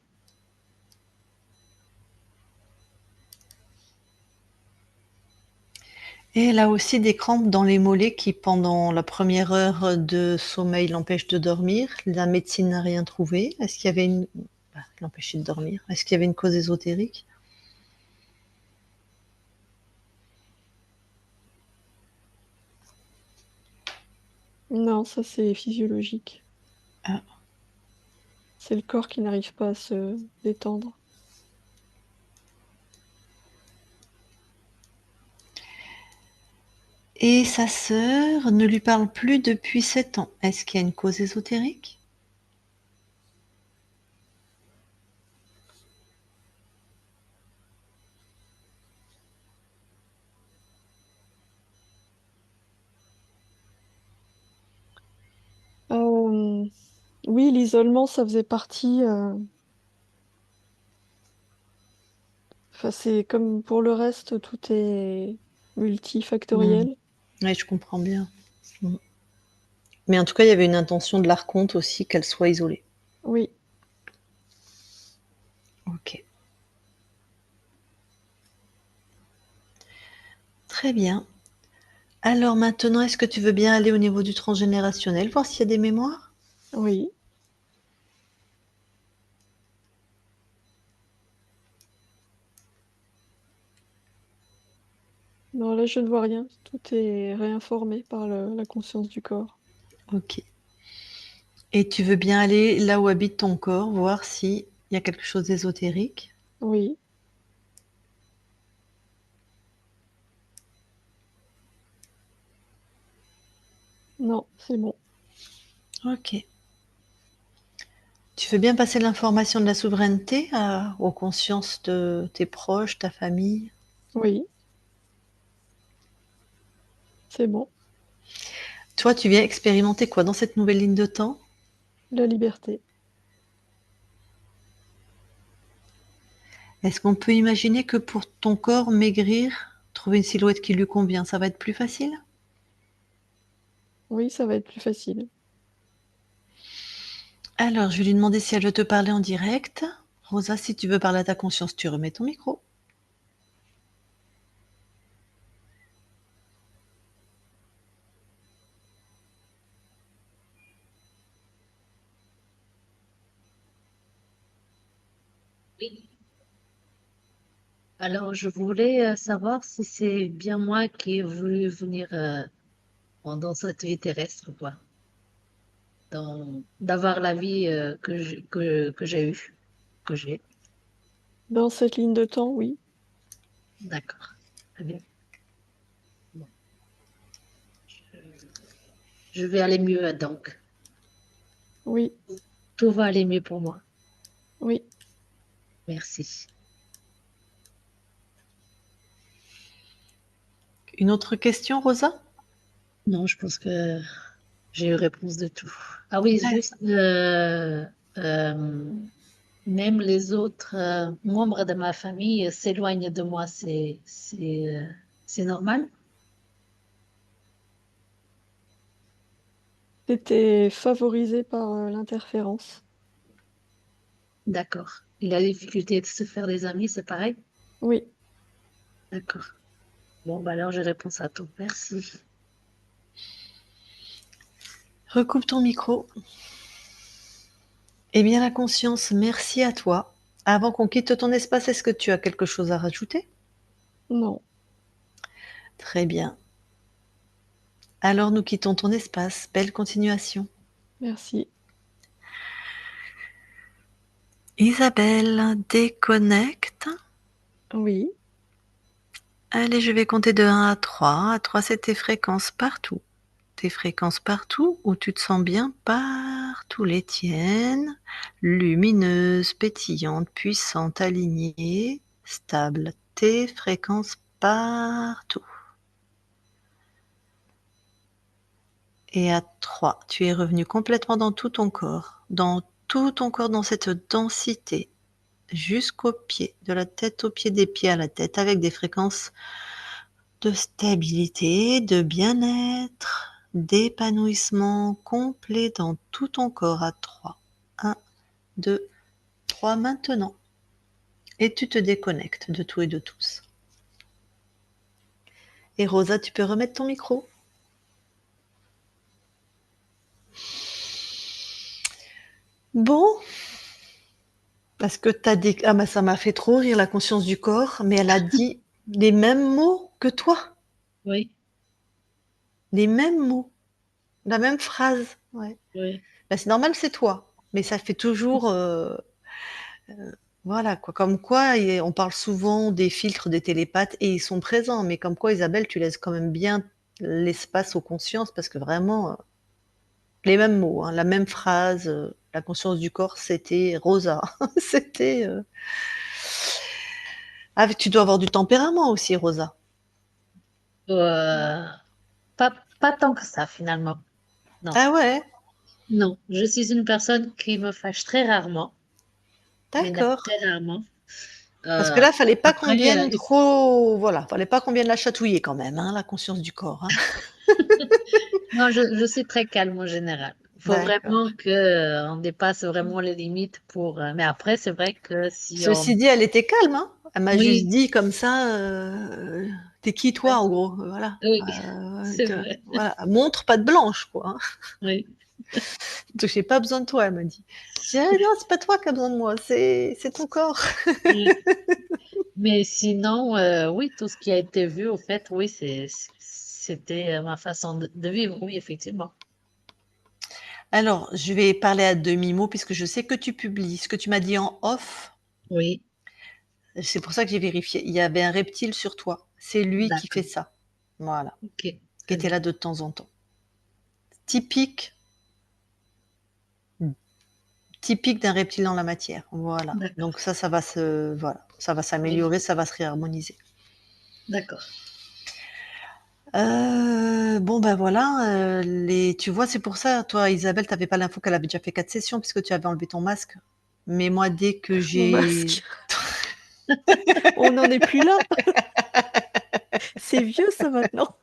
Et elle a aussi des crampes dans les mollets qui, pendant la première heure de sommeil, l'empêchent de dormir. La médecine n'a rien trouvé. Est-ce qu'il y avait une bah, l'empêcher de dormir. Est-ce qu'il y avait une cause ésotérique? Non, ça c'est physiologique. Ah. C'est le corps qui n'arrive pas à se détendre. Et sa sœur ne lui parle plus depuis 7 ans. Est-ce qu'il y a une cause ésotérique? Hem, oui, l'isolement, ça faisait partie, enfin, c'est comme pour le reste, tout est Mmh. multifactoriel. Ouais, je comprends bien. Mmh. Mais en tout cas, il y avait une intention de l'archonte aussi qu'elle soit isolée. Oui, Ok. Très bien. Alors maintenant, est-ce que tu veux bien aller au niveau du transgénérationnel, voir s'il y a des mémoires? oui. Non, là, je ne vois rien. Tout est réinformé par la conscience du corps. Ok. Et tu veux bien aller là où habite ton corps, voir s'il y a quelque chose d'ésotérique? Oui, non, c'est bon. Ok. Tu veux bien passer l'information de la souveraineté aux consciences de tes proches, ta famille? Oui, c'est bon. Toi, tu viens expérimenter quoi dans cette nouvelle ligne de temps? La liberté. Est-ce qu'on peut imaginer que pour ton corps, maigrir, trouver une silhouette qui lui convient, ça va être plus facile? Oui, ça va être plus facile. Alors, je vais lui demander si elle veut te parler en direct. Rosa, si tu veux parler à ta conscience, tu remets ton micro. Oui. Alors, je voulais savoir si c'est bien moi qui ai voulu venir dans cette vie terrestre, quoi, d'avoir la vie que j'ai eue, que j'ai. Dans cette ligne de temps, oui. D'accord. Très bien. Bon. Je vais aller mieux donc. Oui, Tout va aller mieux pour moi. oui. Merci. Une autre question, Rosa? Non, je pense que j'ai eu réponse de tout. Ah oui, Ouais. juste, euh, même les autres membres de ma famille s'éloignent de moi, c'est normal? C'était favorisé par l'interférence. D'accord. Il a la difficulté de se faire des amis, c'est pareil? Oui, D'accord. Bon, bah alors j'ai réponse à tout. Merci. Recoupe ton micro. Eh bien, la conscience, merci à toi. Avant qu'on quitte ton espace, est-ce que tu as quelque chose à rajouter? non, Très bien. Alors, nous quittons ton espace. Belle continuation. merci. Isabelle, déconnecte. Oui, Allez, je vais compter de 1 à 3. À 3, c'est tes fréquences partout. Tes fréquences partout où tu te sens bien, partout les tiennes. Lumineuses, pétillantes, puissantes, alignées, stables. Tes fréquences partout. Et à 3, tu es revenu complètement dans tout ton corps, dans cette densité, jusqu'aux pieds, de la tête aux pieds, des pieds à la tête, avec des fréquences de stabilité, de bien-être, d'épanouissement complet dans tout ton corps à 3. 1, 2, 3 maintenant. Et tu te déconnectes de tout et de tous. Et Rosa, tu peux remettre ton micro. Bon, parce que tu as dit... Ah bah ça m'a fait trop rire la conscience du corps, mais elle a dit les mêmes mots que toi. Oui, Les mêmes mots, la même phrase. Ouais. oui. Bah, c'est normal, c'est toi. Mais ça fait toujours... voilà, quoi. Comme quoi, on parle souvent des filtres des télépathes et ils sont présents. Mais comme quoi, Isabelle, tu laisses quand même bien l'espace aux consciences parce que vraiment, les mêmes mots, hein, la même phrase, la conscience du corps, c'était Rosa. C'était. Ah, tu dois avoir du tempérament aussi, Rosa. Euh, pas tant que ça finalement. Non. Ah ouais, Non, je suis une personne qui me fâche très rarement, m'énerve d'accord. très rarement. Parce que Euh, là, fallait pas qu'on après, vienne trop. Voilà, fallait pas qu'on vienne la chatouiller quand même, hein, la conscience du corps. Hein. Non, je suis très calme en général. Il faut D'accord. vraiment que on dépasse vraiment les limites pour. Mais après, c'est vrai que si Ceci on. dit, elle était calme, hein. Elle m'a juste Oui, dit comme ça, «Tu es qui toi?» oui, en gros, voilà. oui, c'est Que vrai. voilà, montre patte blanche quoi, hein. Oui. Donc j'ai pas besoin de toi, elle m'a dit. J'ai dit: «Ah non, c'est pas toi qui as besoin de moi, c'est ton corps». Oui. Mais sinon, oui, tout ce qui a été vu, au fait, oui, c'était ma façon de vivre, oui, effectivement. Alors, je vais parler à demi-mot puisque je sais que tu publies. Ce que tu m'as dit en off, Oui, c'est pour ça que j'ai vérifié. Il y avait un reptile sur toi. C'est lui qui fait d'accord. ça. Voilà, Ok, qui très était bien. là de temps en temps. Typique typique d'un reptile dans la matière. Voilà. D'accord, Donc ça va voilà, ça va oui, s'améliorer, ça va se réharmoniser. d'accord. Bon, ben voilà, tu vois, c'est pour ça, toi, Isabelle, tu avais pas l'info qu'elle avait déjà fait 4 sessions puisque tu avais enlevé ton masque. Mais moi, dès que Mon j'ai masque. On n'en est plus là. C'est vieux ça maintenant.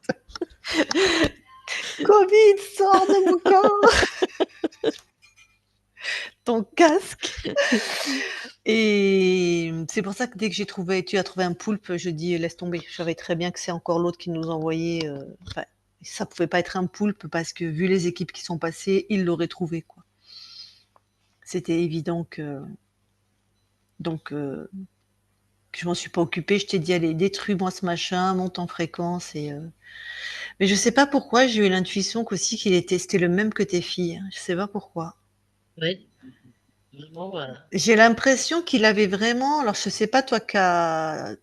Covid, sort de mon corps, ton casque. Et c'est pour ça que dès que tu as trouvé un poulpe, je dis laisse tomber. Je savais très bien que c'est encore l'autre qui nous envoyait. Enfin, ça pouvait pas être un poulpe parce que vu les équipes qui sont passées, il l'aurait trouvé quoi. C'était évident que donc je m'en suis pas occupée. Je t'ai dit allez détruis-moi ce machin, monte en fréquence mais je sais pas pourquoi j'ai eu l'intuition qu'aussi c'était le même que tes filles. Je sais pas pourquoi. Oui, vraiment, voilà. J'ai l'impression qu'il avait vraiment alors je sais pas toi tu as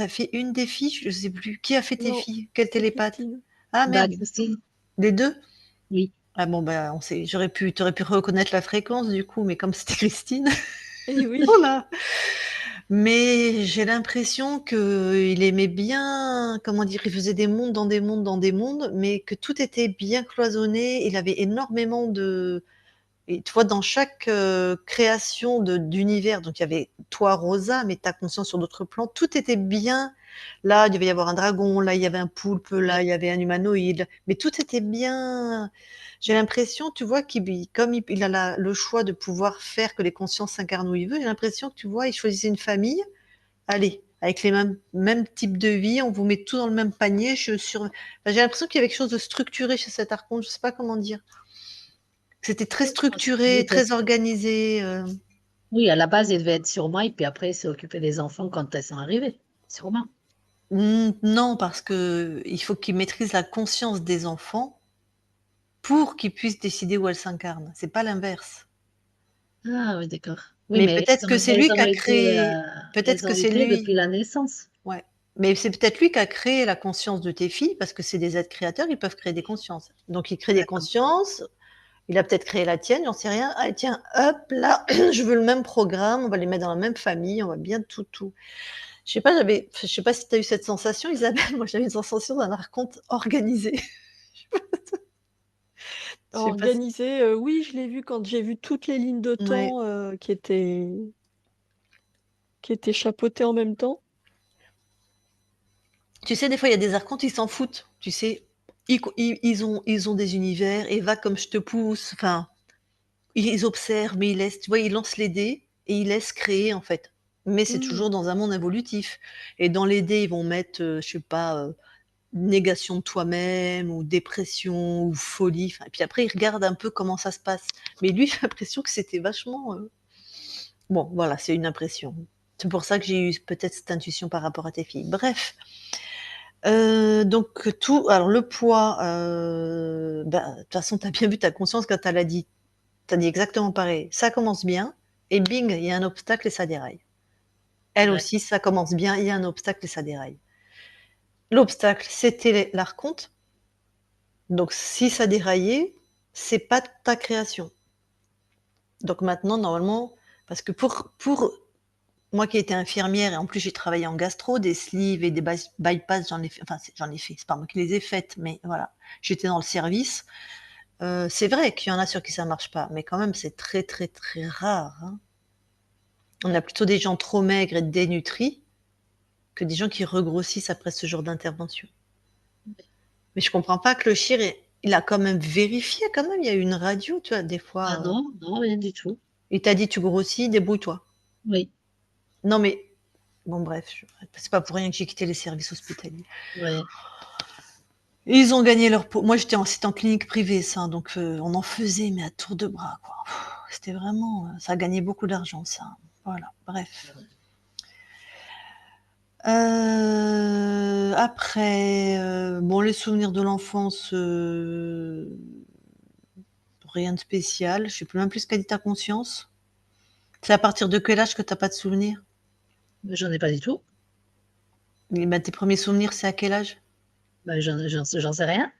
fait une des filles? Je sais plus. Qui a fait tes Non, filles? Quelle c'est télépathe? Christine. Ah Bah, merde, Christine, les 2. oui, Ah bon, bah, on sait tu aurais pu reconnaître la fréquence du coup, mais comme c'était Christine, Eh oui. voilà. Mais j'ai l'impression qu'il aimait bien, comment dire? Il faisait des mondes dans des mondes dans des mondes, mais que tout était bien cloisonné. Il avait énormément de et tu vois, dans chaque, création d'univers, donc il y avait toi, Rosa, mais ta conscience sur d'autres plans, tout était bien. Là, il devait y avoir un dragon, là, il y avait un poulpe, là, oui, il y avait un humanoïde, mais tout était bien. J'ai l'impression, tu vois, comme il a le choix de pouvoir faire que les consciences s'incarnent où il veut, j'ai l'impression que, tu vois, il choisissait une famille, allez, avec les mêmes types de vie, on vous met tout dans le même panier. Enfin, j'ai l'impression qu'il y avait quelque chose de structuré chez cet archonte, je sais pas comment dire. C'était très oui, structuré, très organisé. oui, à la base, il devait être sur moi, et puis après, il s'est occupé des enfants quand elles sont arrivées, sûrement. Non, parce que il faut qu'ils maîtrisent la conscience des enfants pour qu'ils puissent décider où elles s'incarnent. C'est pas l'inverse. Ah oui, d'accord. Oui, Mais mais peut-être que c'est lui qui a peut-être elles que ont c'est été lui. depuis la naissance. Ouais. Mais c'est peut-être lui qui a créé la conscience de tes filles, parce que c'est des êtres créateurs, ils peuvent créer des consciences. Donc il crée des D'accord. consciences, il a peut-être créé la tienne, j'en sais rien. Ah tiens, hop là, je veux le même programme, on va les mettre dans la même famille, on va bien tout. Je sais pas si tu as eu cette sensation, Isabelle, moi j'avais une sensation d'un archonte organisé. Je sais pas si Organisé, oui, je l'ai vu quand j'ai vu toutes les lignes de ouais. temps qui étaient chapeautées en même temps. Tu sais, des fois, il y a des archontes, ils s'en foutent, tu sais? Ils ont des univers et va comme je te pousse, enfin, ils observent, mais ils laissent tu vois, ils lancent les dés et ils laissent créer, en fait. Mais c'est Hmm. toujours dans un monde évolutif et dans les dés, ils vont mettre, je sais pas, négation de toi-même ou dépression ou folie, enfin et puis après, ils regardent un peu comment ça se passe. Mais lui, j'ai l'impression que c'était vachement, bon, voilà, c'est une impression. C'est pour ça que j'ai eu peut-être cette intuition par rapport à tes filles. Bref, donc tout alors le poids, bah, de toute façon, tu as bien vu ta conscience quand elle a dit tu as dit exactement pareil. Ça commence bien et bing, il y a un obstacle et ça déraille. Elle Ouais, aussi, ça commence bien, il y a un obstacle et ça déraille. L'obstacle, c'était l'archonte, donc si ça déraillait, c'est pas de ta création. Donc maintenant, normalement parce que pour moi qui étais infirmière et en plus j'ai travaillé en gastro, des sleeves et des bypass, j'en ai fait, enfin j'en ai fait, c'est pas moi qui les ai faites, mais voilà, j'étais dans le service. C'est vrai qu'il y en a sur qui ça marche pas, mais quand même c'est très très très rare, hein. On a plutôt des gens trop maigres et dénutris que des gens qui regrossissent après ce genre d'intervention. Mais je comprends pas que le chir il a quand même vérifié quand même, il y a eu une radio, tu vois? Des Ah fois, non, non, rien du tout. il t'a dit: «Tu grossis, débrouille-toi». Oui, Non mais bon bref, c'est pas pour rien que j'ai quitté les services hospitaliers. ouais. Et ils ont gagné leur peau. Moi, c'était en clinique privée, ça, donc on en faisait, mais à tour de bras, quoi. C'était vraiment, ça a gagné beaucoup d'argent, ça. Voilà, bref. Après, bon, les souvenirs de l'enfance, rien de spécial. Je sais même plus ce qu'a dit ta conscience. C'est à partir de quel âge que t'as pas de souvenirs? Mais j'en ai pas du tout. Et ben, tes premiers souvenirs, c'est à quel âge? Ben, j'en sais rien.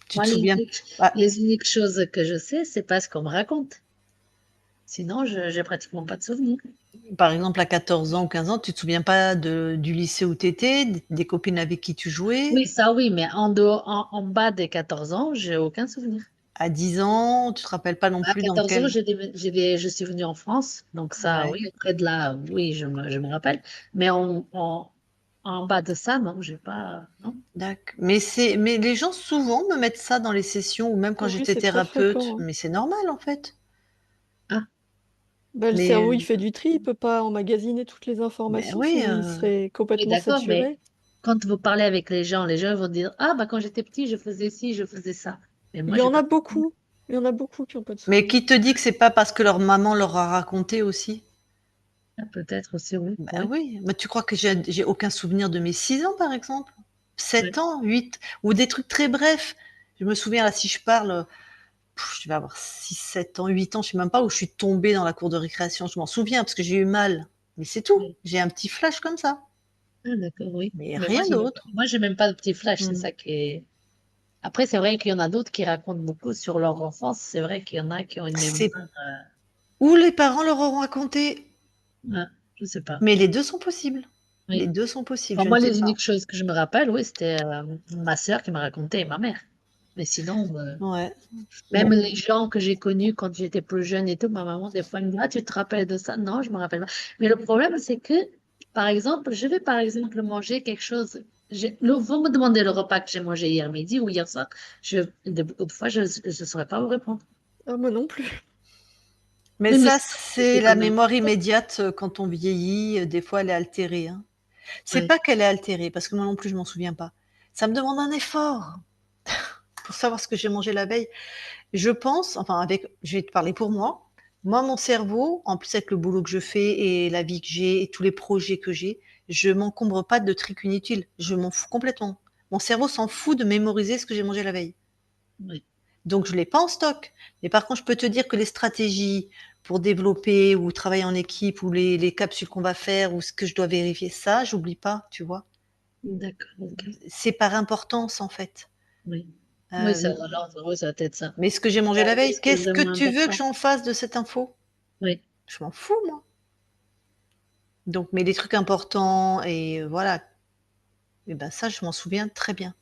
Tu Moi, te souviens? Ah, les uniques choses que je sais, c'est pas ce qu'on me raconte. Sinon, j'ai pratiquement pas de souvenirs. par exemple, à 14 ans ou 15 ans, tu te souviens pas du lycée où tu étais, des copines avec qui tu jouais? Oui, ça oui, mais en dehors, en bas des 14 ans, j'ai aucun souvenir. À 10 ans, tu te rappelles pas non À plus dans 14 ans, quel. je suis venue en France, donc ça, Ouais. oui, après de là, oui, je me rappelle. Mais en bas de ça, non, j'ai pas, non. Mais les gens souvent me mettent ça dans les sessions ou même quand Oui, j'étais c'est très thérapeute, fréquent, hein. mais c'est normal en fait. Ah, Bah, le Mais, cerveau, il fait du tri, il peut pas emmagasiner toutes les ben informations, oui, sinon il serait oui, complètement d'accord, mais saturé. quand vous parlez avec les gens vont dire, ah, bah, quand j'étais petit, je faisais ci, je faisais ça. Mais Il moi, y j'ai en pas a de souvenir. beaucoup. Il y en a beaucoup qui ont pas de mais souvenirs. qui te dit que c'est pas parce que leur maman leur a raconté aussi? Ah, peut-être aussi, oui, Ben oui, oui, mais tu crois que j'ai aucun souvenir de mes 6 ans par exemple? oui. 7 ans, 8 ou des trucs très brefs. Je me souviens là si je parle, je vais avoir 6, 7 ans, 8 ans, je sais même pas où je suis tombée dans la cour de récréation. Je m'en souviens parce que j'ai eu mal, mais c'est tout. Oui. J'ai un petit flash comme ça, Ah, d'accord, oui. mais Mais moi, rien d'autre. j'ai même pas de petit flash, c'est Mmh. ça qui est. Après, c'est vrai qu'il y en a d'autres qui racontent beaucoup sur leur enfance. C'est vrai qu'il y en a qui ont une mémoire, C'est où les parents leur auront raconté, je sais pas. mais les 2 sont possibles. Les Oui. 2 sont possibles, Enfin, je ne moi, sais les pas. uniques choses que je me rappelle, oui, c'était ma sœur qui m'a raconté et ma mère. Mais sinon, Ouais, même bon, les gens que j'ai connus quand j'étais plus jeune et tout, ma maman, des fois, elle me dit, ah, tu te rappelles de ça? Non, je me rappelle pas. Mais le problème, c'est que, par exemple, je vais, par exemple, manger quelque chose. Vous me demandez le repas que j'ai mangé hier midi ou hier soir, beaucoup de fois, je ne saurais pas vous répondre. Ah, moi non plus. mais Oui, mais ça, c'est c'est quand la même. mémoire immédiate, quand on vieillit, des fois elle est altérée, hein. C'est Oui, pas qu'elle est altérée, parce que moi non plus je m'en souviens pas. Ça me demande un effort pour savoir ce que j'ai mangé la veille. Je pense, enfin je vais te parler pour moi. Moi, mon cerveau, en plus avec le boulot que je fais et la vie que j'ai et tous les projets que j'ai, je m'encombre pas de trucs inutiles. Je m'en fous complètement. Mon cerveau s'en fout de mémoriser ce que j'ai mangé la veille. oui, Donc je l'ai pas en stock. Mais par contre, je peux te dire que les stratégies pour développer ou travailler en équipe ou les capsules qu'on va faire ou ce que je dois vérifier, ça, j'oublie pas, tu vois. d'accord, ok. C'est par importance en fait. Oui. Oui, ça, Euh, alors, oui, ça va être ça. mais ce que j'ai mangé la Regardez veille, ce qui est qu'est-ce que vraiment tu veux que important. j'en fasse de cette info? Oui, Je m'en fous, moi. Donc, mais les trucs importants et voilà, et ben ça, je m'en souviens très bien.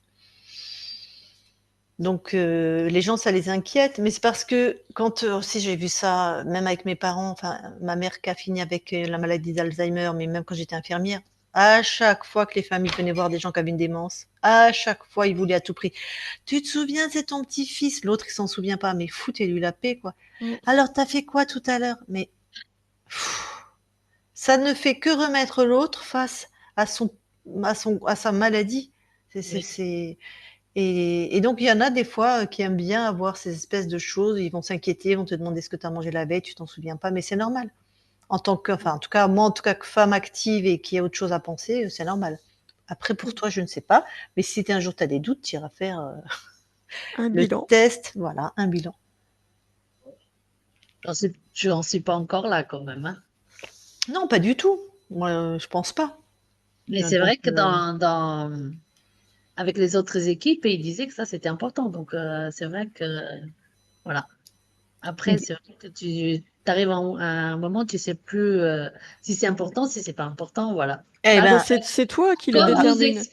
Donc, les gens, ça les inquiète, mais c'est parce que quand aussi j'ai vu ça, même avec mes parents, enfin, ma mère qui a fini avec la maladie d'Alzheimer, mais même quand j'étais infirmière, à chaque fois que les familles venaient voir des gens qui avaient une démence, à chaque fois, ils voulaient à tout prix. Tu te souviens, c'est ton petit-fils. L'autre, il s'en souvient pas, mais foutez-lui la paix, quoi. Mm. Alors, t'as fait quoi tout à l'heure? Mais ça ne fait que remettre l'autre face à à sa maladie. oui, Et donc, il y en a des fois qui aiment bien avoir ces espèces de choses. Ils vont s'inquiéter, ils vont te demander ce que tu as mangé la veille, tu t'en souviens pas, mais c'est normal. Enfin, en tout cas, moi, en tout cas, que femme active et qui a autre chose à penser, c'est normal. Après, pour toi, je ne sais pas, mais si un jour tu as des doutes, tu iras faire Un le bilan. test, voilà, un bilan. j'en suis pas encore là quand même, hein. Non, pas du tout. Moi, je pense pas. Mais c'est Donc, vrai que avec les autres équipes, ils disaient que ça, c'était important. Donc, c'est vrai que, voilà. Après, c'est vrai que tu arrives à un moment, tu sais plus si c'est important, si c'est pas important, voilà. eh Là, Bah, ben, c'est toi qui le comme détermine.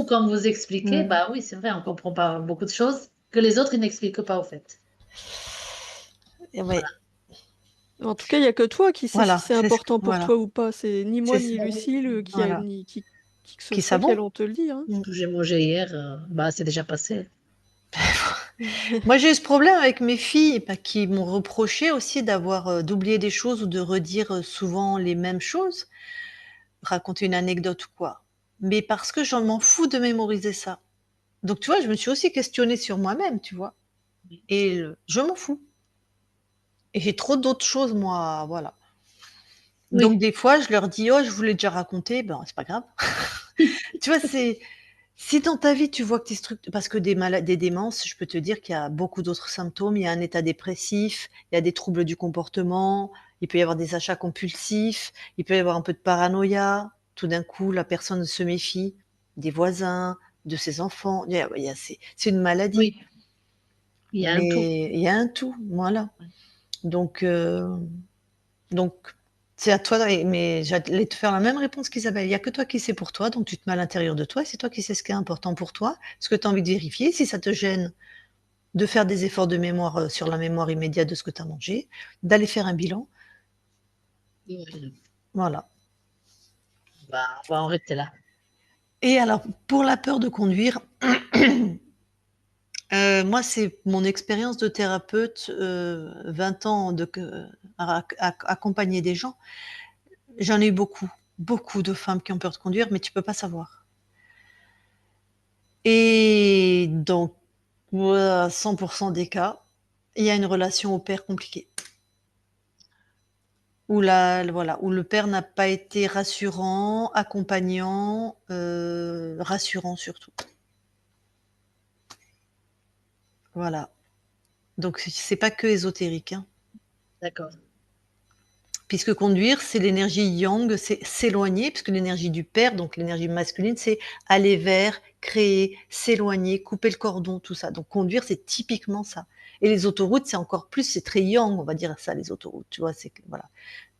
quand vous expliquez, hmm, bah oui, c'est vrai, on comprend pas beaucoup de choses que les autres, ils n'expliquent pas, au fait. ouais, En tout cas, il n'y a que toi qui sais si voilà, c'est important pour voilà, toi ou pas. C'est ni c'est moi ça, ni Lucille voilà, ni qui que ce qui soit qui savons. allons te le dire, hein. Mm. Ce que j'ai mangé hier, bah, c'est déjà passé. Moi, j'ai eu ce problème avec mes filles, bah, qui m'ont reproché aussi d'avoir, d'oublier des choses ou de redire, souvent les mêmes choses, raconter une anecdote ou quoi. Mais parce que je m'en fous de mémoriser ça. Donc tu vois, je me suis aussi questionnée sur moi-même, tu vois? Oui. Et je m'en fous et j'ai trop d'autres choses moi, voilà. Donc Oui. des fois, je leur dis: «Oh, je vous l'ai déjà raconté», ben, c'est pas grave. Tu vois, c'est si dans ta vie, tu vois que tu es parce que des démences, je peux te dire qu'il y a beaucoup d'autres symptômes. Il y a un état dépressif, il y a des troubles du comportement, il peut y avoir des achats compulsifs, il peut y avoir un peu de paranoïa. Tout d'un coup, la personne se méfie des voisins, de ses enfants. Il y a c'est une maladie, Oui. Il y a un tout. mais il y a un tout, voilà. Ouais. Donc donc c'est à toi mais j'allais te faire la même réponse qu'Isabelle. Il y a que toi qui sais pour toi, donc tu te mets à l'intérieur de toi et c'est toi qui sais ce qui est important pour toi, ce que tu as envie de vérifier. Si ça te gêne de faire des efforts de mémoire, sur la mémoire immédiate de ce que tu as mangé, d'aller faire un bilan, Oui. voilà. Bah, on va en rester là. Et alors pour la peur de conduire, moi c'est mon expérience de thérapeute, 20 ans de que à accompagner des gens. J'en ai eu beaucoup, beaucoup de femmes qui ont peur de conduire, mais tu peux pas savoir. Et dans 100 des cas, il y a une relation au père compliquée. Où voilà, où le père n'a pas été rassurant, accompagnant, rassurant surtout. Voilà. Donc c'est pas que ésotérique, hein. D'accord. Puisque conduire, c'est l'énergie yang, c'est s'éloigner, puisque l'énergie du père, donc l'énergie masculine, c'est aller vers, créer, s'éloigner, couper le cordon, tout ça. Donc conduire, c'est typiquement ça. Et les autoroutes, c'est encore plus, c'est très yang, on va dire ça, les autoroutes, tu vois, c'est que voilà.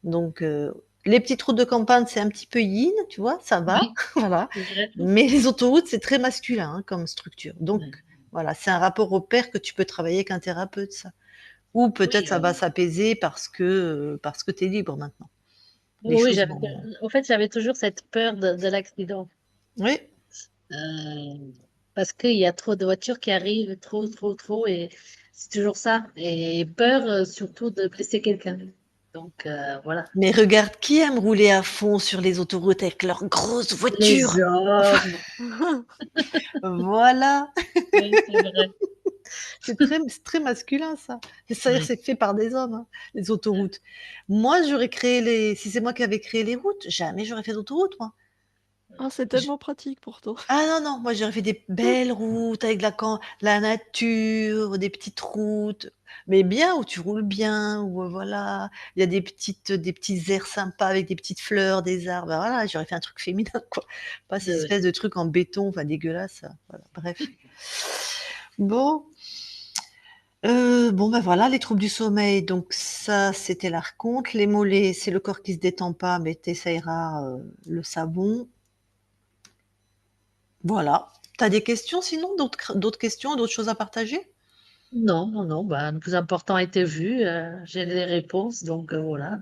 Donc les petites routes de campagne, c'est un petit peu yin, tu vois, ça va, Oui, voilà. c'est vrai. Mais les autoroutes, c'est très masculin, hein, comme structure. Donc Ouais. voilà, c'est un rapport au père que tu peux travailler avec un thérapeute, ça. Ou peut-être Oui, ça va s'apaiser parce que tu es libre maintenant. Les oui, choses j'avais, vont en fait, j'avais toujours cette peur de l'accident. oui, Euh, Parce qu'il y a trop de voitures qui arrivent, trop, trop, trop, et c'est toujours ça. Et peur, surtout de blesser quelqu'un. Donc, voilà. mais regarde qui aime rouler à fond sur les autoroutes avec leurs grosses Les voitures? hommes. Voilà, Oui, c'est vrai. c'est très masculin ça. C'est-à-dire Oui. c'est fait par des hommes, hein, les autoroutes. Moi, j'aurais créé les si c'est moi qui avais créé les routes, jamais j'aurais fait d'autoroute moi. Ah, c'est J tellement pratique pourtant. Ah non, non, moi j'aurais fait des belles routes avec la nature, des petites routes, mais bien où tu roules bien, où, voilà, il y a des petits aires sympas avec des petites fleurs, des arbres, bah, voilà, j'aurais fait un truc féminin quoi. Pas ces Oui. espèces de trucs en béton, enfin dégueulasses, voilà, bref. Bon, bon, bah, voilà, les troubles du sommeil, donc ça, c'était la raconte. Les mollets, c'est le corps qui se détend pas, mais tu essayeras, le savon. Voilà. Tu as des questions sinon? D'autres questions, d'autres choses à partager? Non, non, non, bah, le plus important a été vu. J'ai les réponses, donc voilà.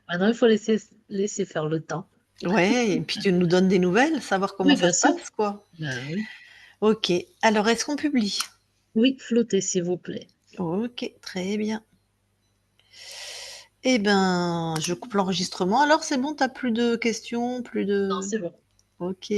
Maintenant, il faut laisser faire le temps. Ouais, et puis tu nous donnes des nouvelles, savoir comment Oui, ça bien se sûr. passe, quoi. Ben oui. OK. Alors, est-ce qu'on publie? Oui, flottez, s'il vous plaît. OK, très bien. Eh ben, je coupe l'enregistrement. Alors, c'est bon, t'as plus de questions, plus Non, de... c'est bon. OK.